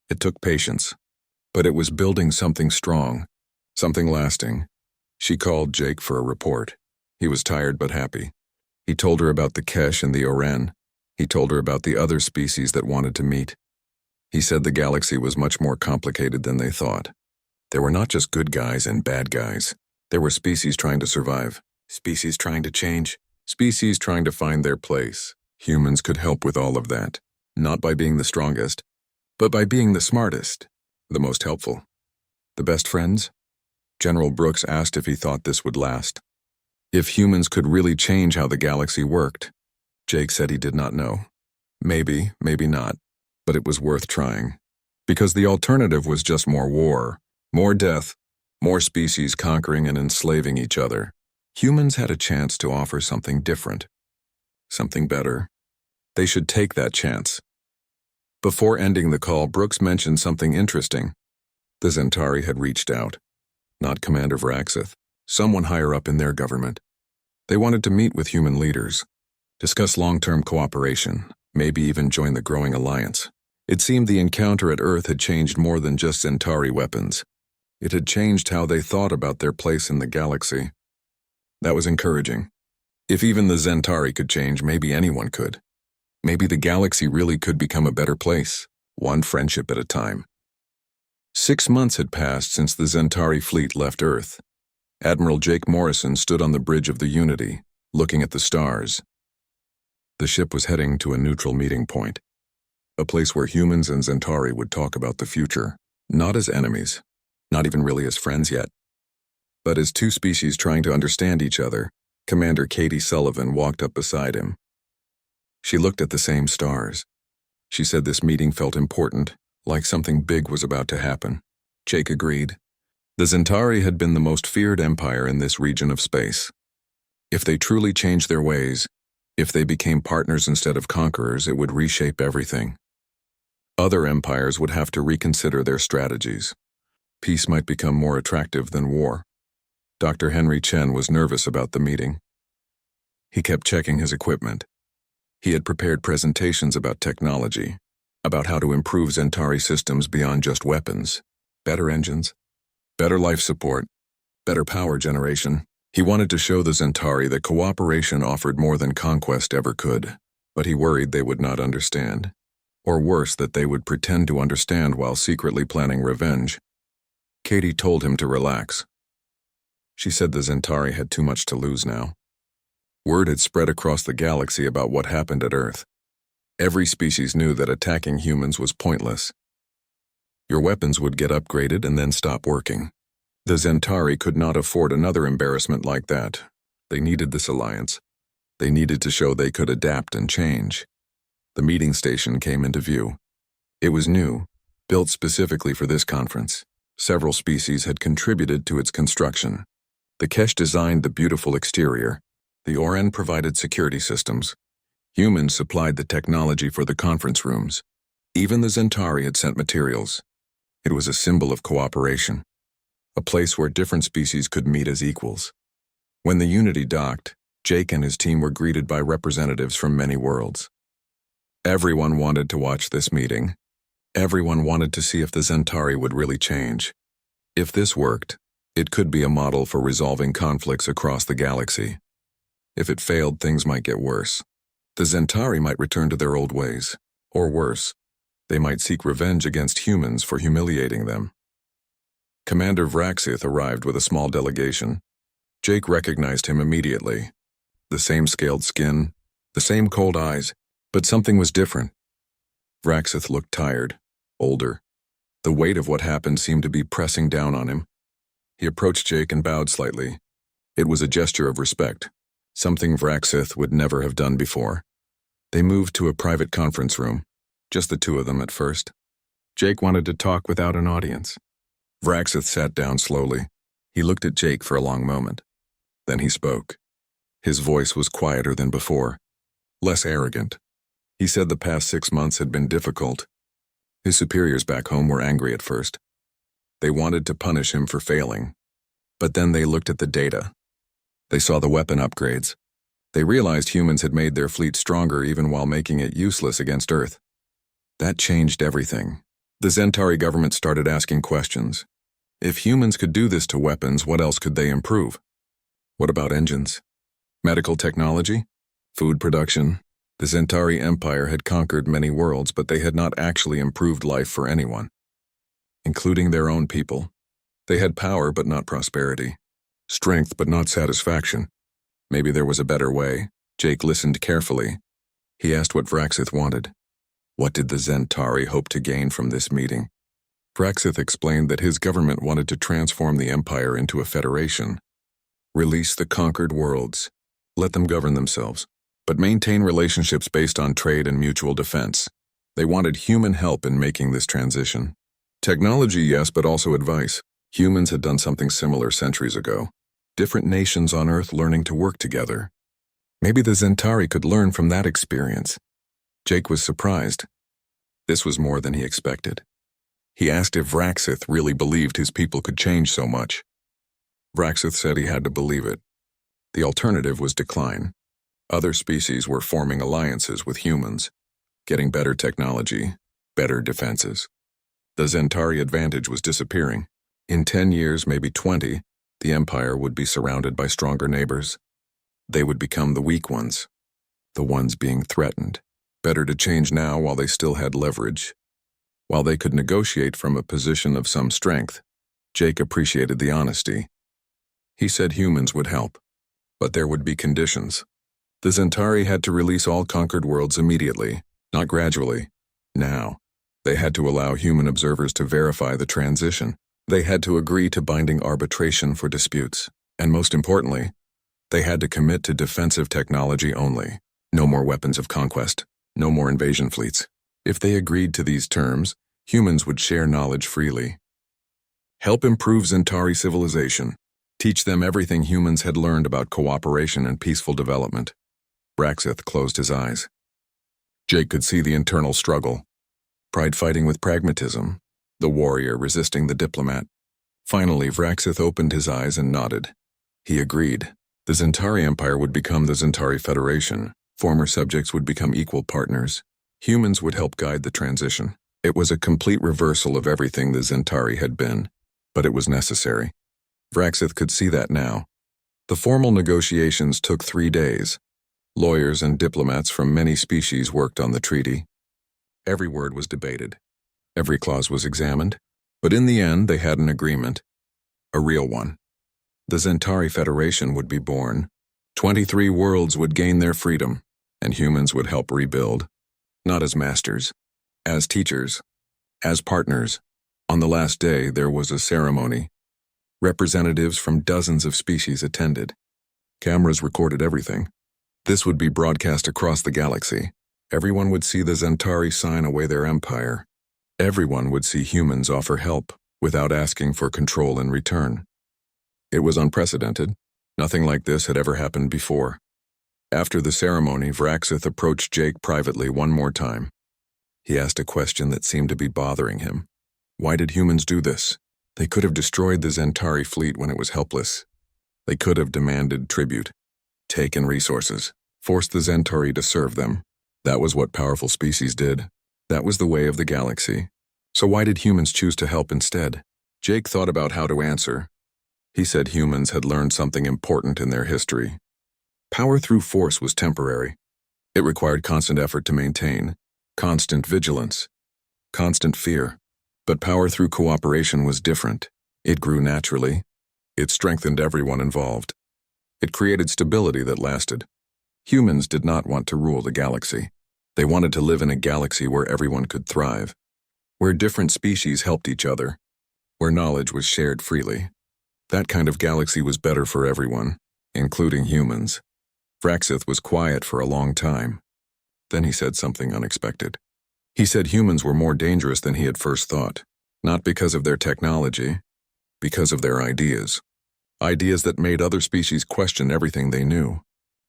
A: It took patience. But it was building something strong, something lasting. She called Jake for a report. He was tired but happy. He told her about the Kesh and the Oran. He told her about the other species that wanted to meet. He said the galaxy was much more complicated than they thought. There were not just good guys and bad guys. There were species trying to survive, species trying to change, species trying to find their place. Humans could help with all of that, not by being the strongest, but by being the smartest, the most helpful. The best friends? General Brooks asked if he thought this would last. If humans could really change how the galaxy worked. Jake said he did not know. Maybe, maybe not, but it was worth trying. Because the alternative was just more war, more death, more species conquering and enslaving each other. Humans had a chance to offer something different, something better. They should take that chance. Before ending the call, Brooks mentioned something interesting. The Zentari had reached out. Not Commander Vraxith, someone higher up in their government. They wanted to meet with human leaders, discuss long-term cooperation, maybe even join the growing alliance. It seemed the encounter at Earth had changed more than just Zentari weapons. It had changed how they thought about their place in the galaxy. That was encouraging. If even the Zentari could change, maybe anyone could. Maybe the galaxy really could become a better place, one friendship at a time. 6 months had passed since the Zentari fleet left Earth. Admiral Jake Morrison stood on the bridge of the Unity, looking at the stars. The ship was heading to a neutral meeting point, a place where humans and Zentari would talk about the future, not as enemies, not even really as friends yet, but as two species trying to understand each other. Commander Katie Sullivan walked up beside him. She looked at the same stars. She said this meeting felt important, like something big was about to happen. Jake agreed. The Zentari had been the most feared empire in this region of space. If they truly changed their ways, if they became partners instead of conquerors, it would reshape everything. Other empires would have to reconsider their strategies. Peace might become more attractive than war. Dr. Henry Chen was nervous about the meeting. He kept checking his equipment. He had prepared presentations about technology, about how to improve Zentari systems beyond just weapons, better engines, better life support, better power generation. He wanted to show the Zentari that cooperation offered more than conquest ever could, but he worried they would not understand. Or worse, that they would pretend to understand while secretly planning revenge. Katie told him to relax. She said the Zentari had too much to lose now. Word had spread across the galaxy about what happened at Earth. Every species knew that attacking humans was pointless. Your weapons would get upgraded and then stop working. The Zentari could not afford another embarrassment like that. They needed this alliance. They needed to show they could adapt and change. The meeting station came into view. It was new, built specifically for this conference. Several species had contributed to its construction. The Kesh designed the beautiful exterior. The Oren provided security systems. Humans supplied the technology for the conference rooms. Even the Zentari had sent materials. It was a symbol of cooperation, a place where different species could meet as equals. When the Unity docked, Jake and his team were greeted by representatives from many worlds. Everyone wanted to watch this meeting. Everyone wanted to see if the Zentari would really change. If this worked, it could be a model for resolving conflicts across the galaxy. If it failed, things might get worse. The Zentari might return to their old ways, or worse, they might seek revenge against humans for humiliating them. Commander Vraxith arrived with a small delegation. Jake recognized him immediately. The same scaled skin, the same cold eyes, but something was different. Vraxith looked tired, older. The weight of what happened seemed to be pressing down on him. He approached Jake and bowed slightly. It was a gesture of respect, something Vraxith would never have done before. They moved to a private conference room, just the two of them at first. Jake wanted to talk without an audience. Vraxith sat down slowly. He looked at Jake for a long moment. Then he spoke. His voice was quieter than before, less arrogant. He said the past 6 months had been difficult. His superiors back home were angry at first. They wanted to punish him for failing. But then they looked at the data. They saw the weapon upgrades. They realized humans had made their fleet stronger even while making it useless against Earth. That changed everything. The Zentari government started asking questions. If humans could do this to weapons, what else could they improve? What about engines? Medical technology? Food production? The Zentari Empire had conquered many worlds, but they had not actually improved life for anyone, including their own people. They had power but not prosperity, strength but not satisfaction. Maybe there was a better way. Jake listened carefully. He asked what Vraxith wanted. What did the Zentari hope to gain from this meeting? Vraxith explained that his government wanted to transform the Empire into a federation. Release the conquered worlds. Let them govern themselves, but maintain relationships based on trade and mutual defense. They wanted human help in making this transition. Technology, yes, but also advice. Humans had done something similar centuries ago. Different nations on Earth learning to work together. Maybe the Zentari could learn from that experience. Jake was surprised. This was more than he expected. He asked if Vraxith really believed his people could change so much. Vraxith said he had to believe it. The alternative was decline. Other species were forming alliances with humans, getting better technology, better defenses. The Zentari advantage was disappearing. In 10 years, maybe 20, the Empire would be surrounded by stronger neighbors. They would become the weak ones, the ones being threatened. Better to change now while they still had leverage. While they could negotiate from a position of some strength, Jake appreciated the honesty. He said humans would help, but there would be conditions. The Zentari had to release all conquered worlds immediately, not gradually. Now, they had to allow human observers to verify the transition. They had to agree to binding arbitration for disputes. And most importantly, they had to commit to defensive technology only. No more weapons of conquest. No more invasion fleets. If they agreed to these terms, humans would share knowledge freely. Help improve Zentari civilization. Teach them everything humans had learned about cooperation and peaceful development. Vraxith closed his eyes. Jake could see the internal struggle. Pride fighting with pragmatism. The warrior resisting the diplomat. Finally, Vraxith opened his eyes and nodded. He agreed. The Zentari Empire would become the Zentari Federation. Former subjects would become equal partners. Humans would help guide the transition. It was a complete reversal of everything the Zentari had been, but it was necessary. Vraxith could see that now. The formal negotiations took 3 days. Lawyers and diplomats from many species worked on the treaty. Every word was debated. Every clause was examined. But in the end, they had an agreement. A real one. The Zentari Federation would be born. 23 worlds would gain their freedom, and humans would help rebuild. Not as masters, as teachers, as partners. On the last day, there was a ceremony. Representatives from dozens of species attended. Cameras recorded everything. This would be broadcast across the galaxy. Everyone would see the Zentari sign away their empire. Everyone would see humans offer help without asking for control in return. It was unprecedented. Nothing like this had ever happened before. After the ceremony, Vraxith approached Jake privately one more time. He asked a question that seemed to be bothering him. Why did humans do this? They could have destroyed the Zentari fleet when it was helpless. They could have demanded tribute, taken resources, forced the Zentari to serve them. That was what powerful species did. That was the way of the galaxy. So why did humans choose to help instead? Jake thought about how to answer. He said humans had learned something important in their history. Power through force was temporary. It required constant effort to maintain, constant vigilance, constant fear. But power through cooperation was different. It grew naturally. It strengthened everyone involved. It created stability that lasted. Humans did not want to rule the galaxy. They wanted to live in a galaxy where everyone could thrive, where different species helped each other, where knowledge was shared freely. That kind of galaxy was better for everyone, including humans. Vraxith was quiet for a long time. Then he said something unexpected. He said humans were more dangerous than he had first thought, not because of their technology, because of their ideas. Ideas that made other species question everything they knew.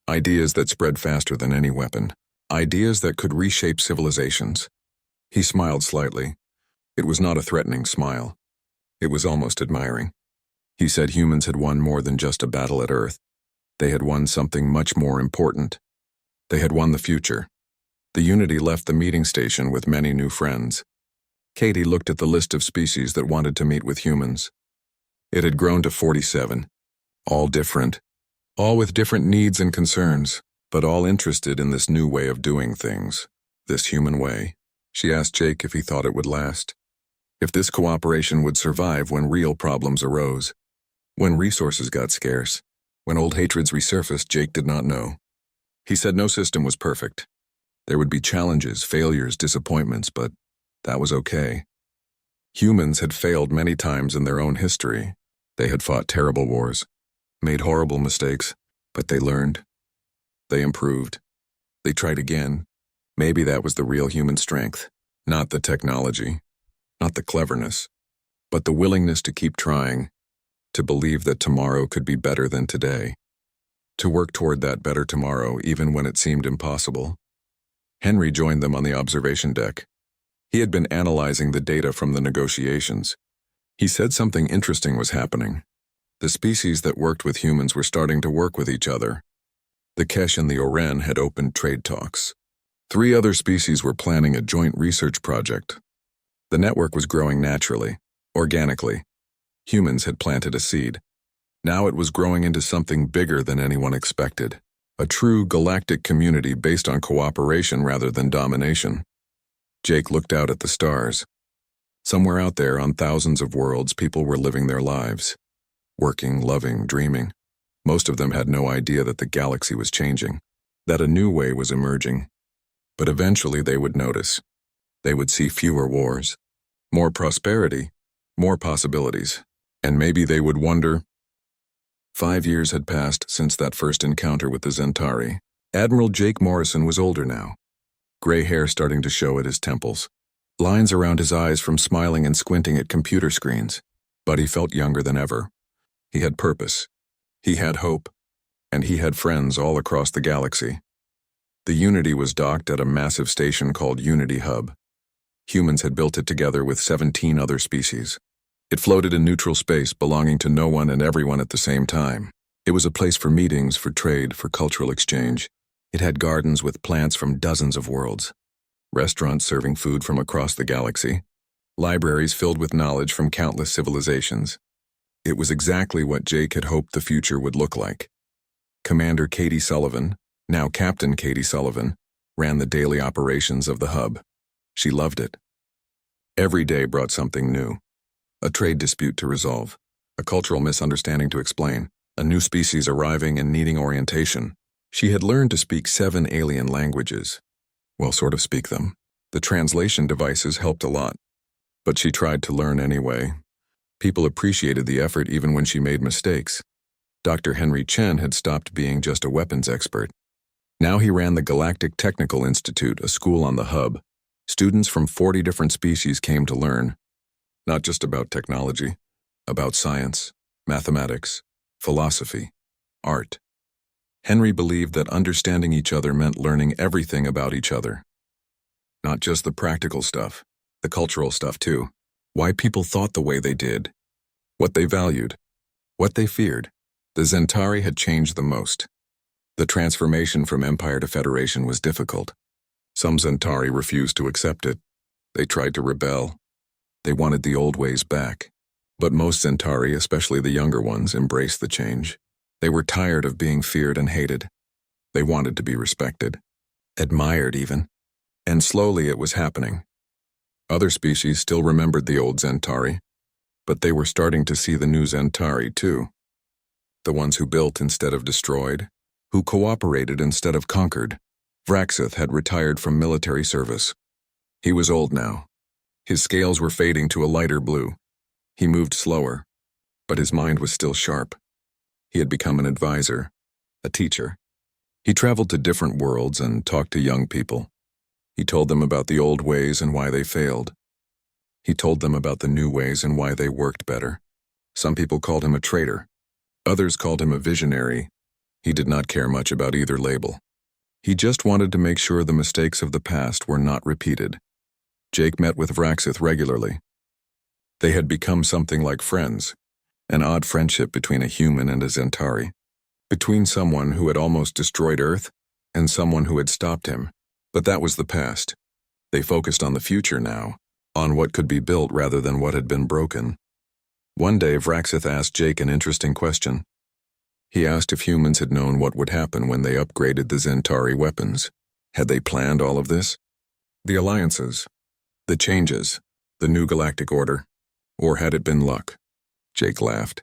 A: Ideas that spread faster than any weapon. Ideas that could reshape civilizations. He smiled slightly. It was not a threatening smile. It was almost admiring. He said humans had won more than just a battle at Earth. They had won something much more important. They had won the future. The Unity left the meeting station with many new friends. Katie looked at the list of species that wanted to meet with humans. It had grown to 47. All different. All with different needs and concerns, but all interested in this new way of doing things. This human way. She asked Jake if he thought it would last. If this cooperation would survive when real problems arose. When resources got scarce. When old hatreds resurfaced, Jake did not know. He said no system was perfect. There would be challenges, failures, disappointments, but that was okay. Humans had failed many times in their own history. They had fought terrible wars, made horrible mistakes, but they learned. They improved. They tried again. Maybe that was the real human strength, not the technology, not the cleverness, but the willingness to keep trying, to believe that tomorrow could be better than today, to work toward that better tomorrow even when it seemed impossible. Henry joined them on the observation deck. He had been analyzing the data from the negotiations. He said something interesting was happening. The species that worked with humans were starting to work with each other. The Kesh and the Oren had opened trade talks. 3 other species were planning a joint research project. The network was growing naturally, organically. Humans had planted a seed. Now it was growing into something bigger than anyone expected. A true galactic community based on cooperation rather than domination. Jake looked out at the stars. Somewhere out there on thousands of worlds, people were living their lives. Working, loving, dreaming. Most of them had no idea that the galaxy was changing, that a new way was emerging. But eventually they would notice. They would see fewer wars, more prosperity, more possibilities, and maybe they would wonder. 5 years had passed since that first encounter with the Zentari. Admiral Jake Morrison was older now, gray hair starting to show at his temples, lines around his eyes from smiling and squinting at computer screens, but he felt younger than ever. He had purpose, he had hope, and he had friends all across the galaxy. The Unity was docked at a massive station called Unity Hub. Humans had built it together with 17 other species. It floated in neutral space, belonging to no one and everyone at the same time. It was a place for meetings, for trade, for cultural exchange. It had gardens with plants from dozens of worlds, restaurants serving food from across the galaxy, libraries filled with knowledge from countless civilizations. It was exactly what Jake had hoped the future would look like. Commander Katie Sullivan, now Captain Katie Sullivan, ran the daily operations of the hub. She loved it. Every day brought something new. A trade dispute to resolve, a cultural misunderstanding to explain, a new species arriving and needing orientation. She had learned to speak 7 alien languages. Well, sort of speak them. The translation devices helped a lot. But she tried to learn anyway. People appreciated the effort even when she made mistakes. Dr. Henry Chen had stopped being just a weapons expert. Now he ran the Galactic Technical Institute, a school on the hub. Students from 40 different species came to learn. Not just about technology, about science, mathematics, philosophy, art. Henry believed that understanding each other meant learning everything about each other. Not just the practical stuff, the cultural stuff too. Why people thought the way they did. What they valued. What they feared. The Zentari had changed the most. The transformation from Empire to Federation was difficult. Some Zentari refused to accept it. They tried to rebel. They wanted the old ways back. But most Zentari, especially the younger ones, embraced the change. They were tired of being feared and hated. They wanted to be respected. Admired even. And slowly it was happening. Other species still remembered the old Zentari, but they were starting to see the new Zentari too. The ones who built instead of destroyed, who cooperated instead of conquered. Vraxith had retired from military service. He was old now. His scales were fading to a lighter blue. He moved slower, but his mind was still sharp. He had become an advisor, a teacher. He traveled to different worlds and talked to young people. He told them about the old ways and why they failed. He told them about the new ways and why they worked better. Some people called him a traitor. Others called him a visionary. He did not care much about either label. He just wanted to make sure the mistakes of the past were not repeated. Jake met with Vraxith regularly. They had become something like friends, an odd friendship between a human and a Zentari, between someone who had almost destroyed Earth and someone who had stopped him. But that was the past. They focused on the future now, on what could be built rather than what had been broken. One day, Vraxith asked Jake an interesting question. He asked if humans had known what would happen when they upgraded the Zentari weapons. Had they planned all of this? The alliances, the changes, the new galactic order? Or had it been luck? Jake laughed.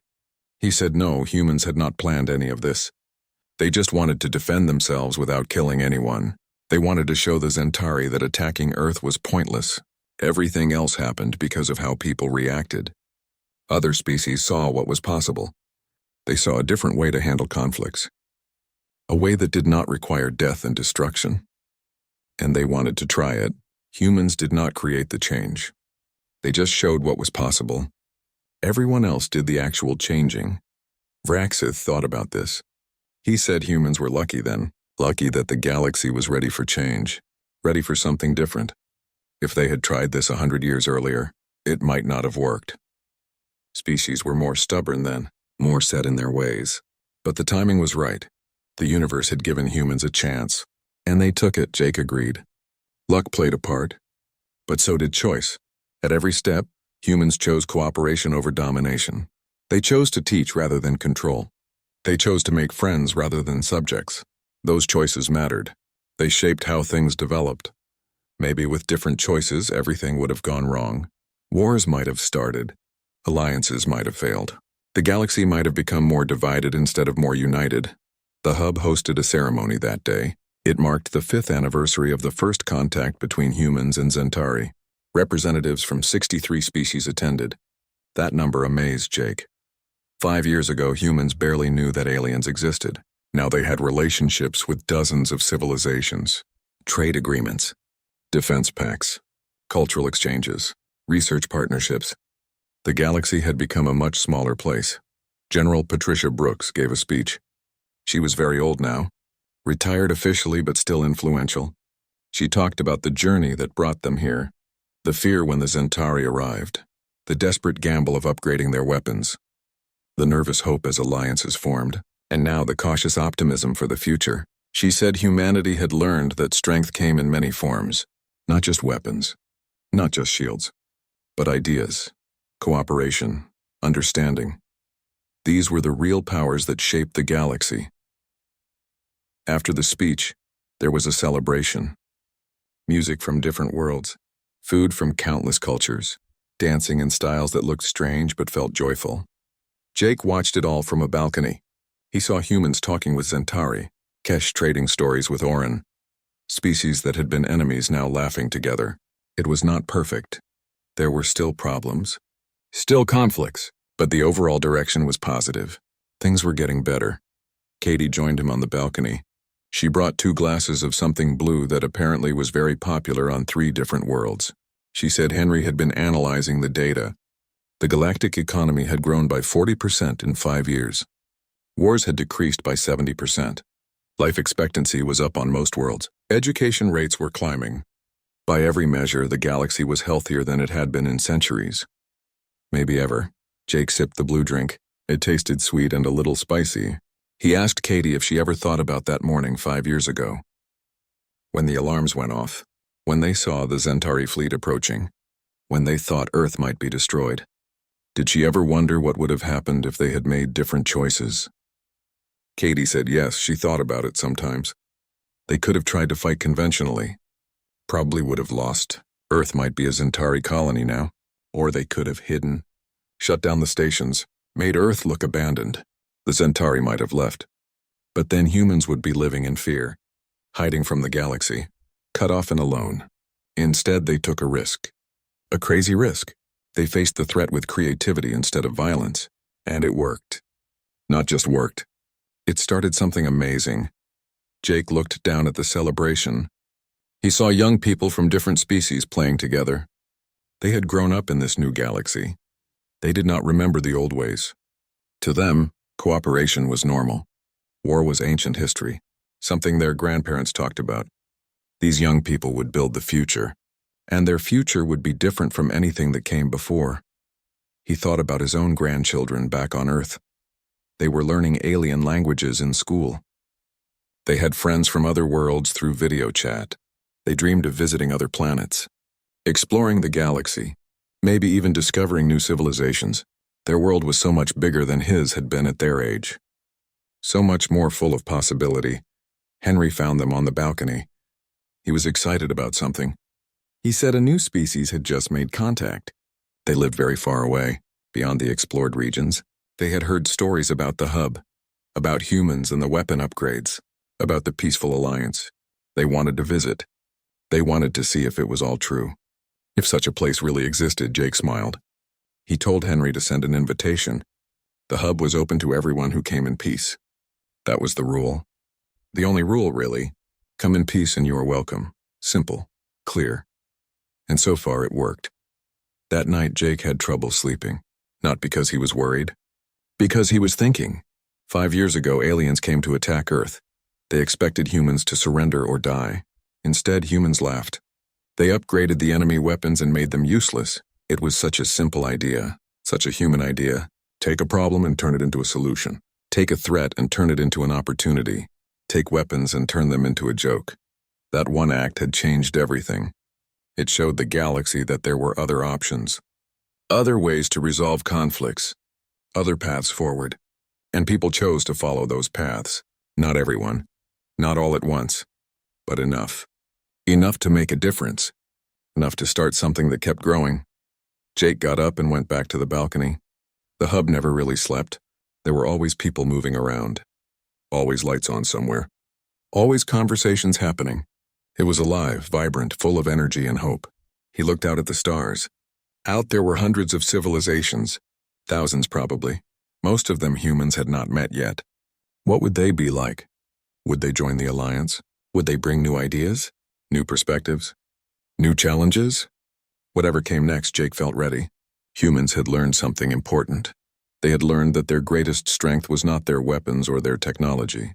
A: He said no, humans had not planned any of this. They just wanted to defend themselves without killing anyone. They wanted to show the Zentari that attacking Earth was pointless. Everything else happened because of how people reacted. Other species saw what was possible. They saw a different way to handle conflicts. A way that did not require death and destruction. And they wanted to try it. Humans did not create the change. They just showed what was possible. Everyone else did the actual changing. Vraxith thought about this. He said humans were lucky then, lucky that the galaxy was ready for change, ready for something different. If they had tried this 100 years earlier, it might not have worked. Species were more stubborn then, more set in their ways. But the timing was right. The universe had given humans a chance, and they took it, Jake agreed. Luck played a part, but so did choice. At every step, humans chose cooperation over domination. They chose to teach rather than control. They chose to make friends rather than subjects. Those choices mattered. They shaped how things developed. Maybe with different choices, everything would have gone wrong. Wars might have started. Alliances might have failed. The galaxy might have become more divided instead of more united. The hub hosted a ceremony that day. It marked the 5th anniversary of the first contact between humans and Zentari. Representatives from 63 species attended. That number amazed Jake. 5 years ago, humans barely knew that aliens existed. Now they had relationships with dozens of civilizations, trade agreements, defense pacts, cultural exchanges, research partnerships. The galaxy had become a much smaller place. General Patricia Brooks gave a speech. She was very old now, retired officially but still influential. She talked about the journey that brought them here, the fear when the Zentari arrived, the desperate gamble of upgrading their weapons, the nervous hope as alliances formed, and now the cautious optimism for the future. She said humanity had learned that strength came in many forms, not just weapons, not just shields, but ideas, cooperation, understanding. These were the real powers that shaped the galaxy. After the speech, there was a celebration. Music from different worlds, food from countless cultures, dancing in styles that looked strange but felt joyful. Jake watched it all from a balcony. He saw humans talking with Zentari, Kesh trading stories with Orin, species that had been enemies now laughing together. It was not perfect. There were still problems, still conflicts, but the overall direction was positive. Things were getting better. Katie joined him on the balcony. She brought 2 glasses of something blue that apparently was very popular on 3 different worlds. She said Henry had been analyzing the data. The galactic economy had grown by 40% in 5 years. Wars had decreased by 70%. Life expectancy was up on most worlds. Education rates were climbing. By every measure, the galaxy was healthier than it had been in centuries. Maybe ever. Jake sipped the blue drink. It tasted sweet and a little spicy. He asked Katie if she ever thought about that morning 5 years ago. When the alarms went off, when they saw the Zentari fleet approaching, when they thought Earth might be destroyed. Did she ever wonder what would have happened if they had made different choices? Katie said yes, she thought about it sometimes. They could have tried to fight conventionally. Probably would have lost. Earth might be a Zentari colony now. Or they could have hidden, shut down the stations, made Earth look abandoned. The Zentari might have left. But then humans would be living in fear, hiding from the galaxy, cut off and alone. Instead, they took a risk. A crazy risk. They faced the threat with creativity instead of violence. And it worked. Not just worked. It started something amazing. Jake looked down at the celebration. He saw young people from different species playing together. They had grown up in this new galaxy. They did not remember the old ways. To them, cooperation was normal. War was ancient history, something their grandparents talked about. These young people would build the future, and their future would be different from anything that came before. He thought about his own grandchildren back on Earth. They were learning alien languages in school. They had friends from other worlds through video chat. They dreamed of visiting other planets, exploring the galaxy, maybe even discovering new civilizations. Their world was so much bigger than his had been at their age. So much more full of possibility. Henry found them on the balcony. He was excited about something. He said a new species had just made contact. They lived very far away, beyond the explored regions. They had heard stories about the hub, about humans and the weapon upgrades, about the peaceful alliance. They wanted to visit. They wanted to see if it was all true. If such a place really existed, Jake smiled. He told Henry to send an invitation. The hub was open to everyone who came in peace. That was the rule. The only rule, really. Come in peace and you are welcome. Simple. Clear. And so far it worked. That night Jake had trouble sleeping. Not because he was worried. Because he was thinking. 5 years ago, aliens came to attack Earth. They expected humans to surrender or die. Instead, humans laughed. They upgraded the enemy weapons and made them useless. It was such a simple idea, such a human idea. Take a problem and turn it into a solution. Take a threat and turn it into an opportunity. Take weapons and turn them into a joke. That one act had changed everything. It showed the galaxy that there were other options. Other ways to resolve conflicts. Other paths forward. And people chose to follow those paths. Not everyone. Not all at once. But enough. Enough to make a difference. Enough to start something that kept growing. Jake got up and went back to the balcony. The hub never really slept. There were always people moving around. Always lights on somewhere. Always conversations happening. It was alive, vibrant, full of energy and hope. He looked out at the stars. Out there were hundreds of civilizations. Thousands probably. Most of them humans had not met yet. What would they be like? Would they join the alliance? Would they bring new ideas? New perspectives? New challenges? Whatever came next, Jake felt ready. Humans had learned something important. They had learned that their greatest strength was not their weapons or their technology.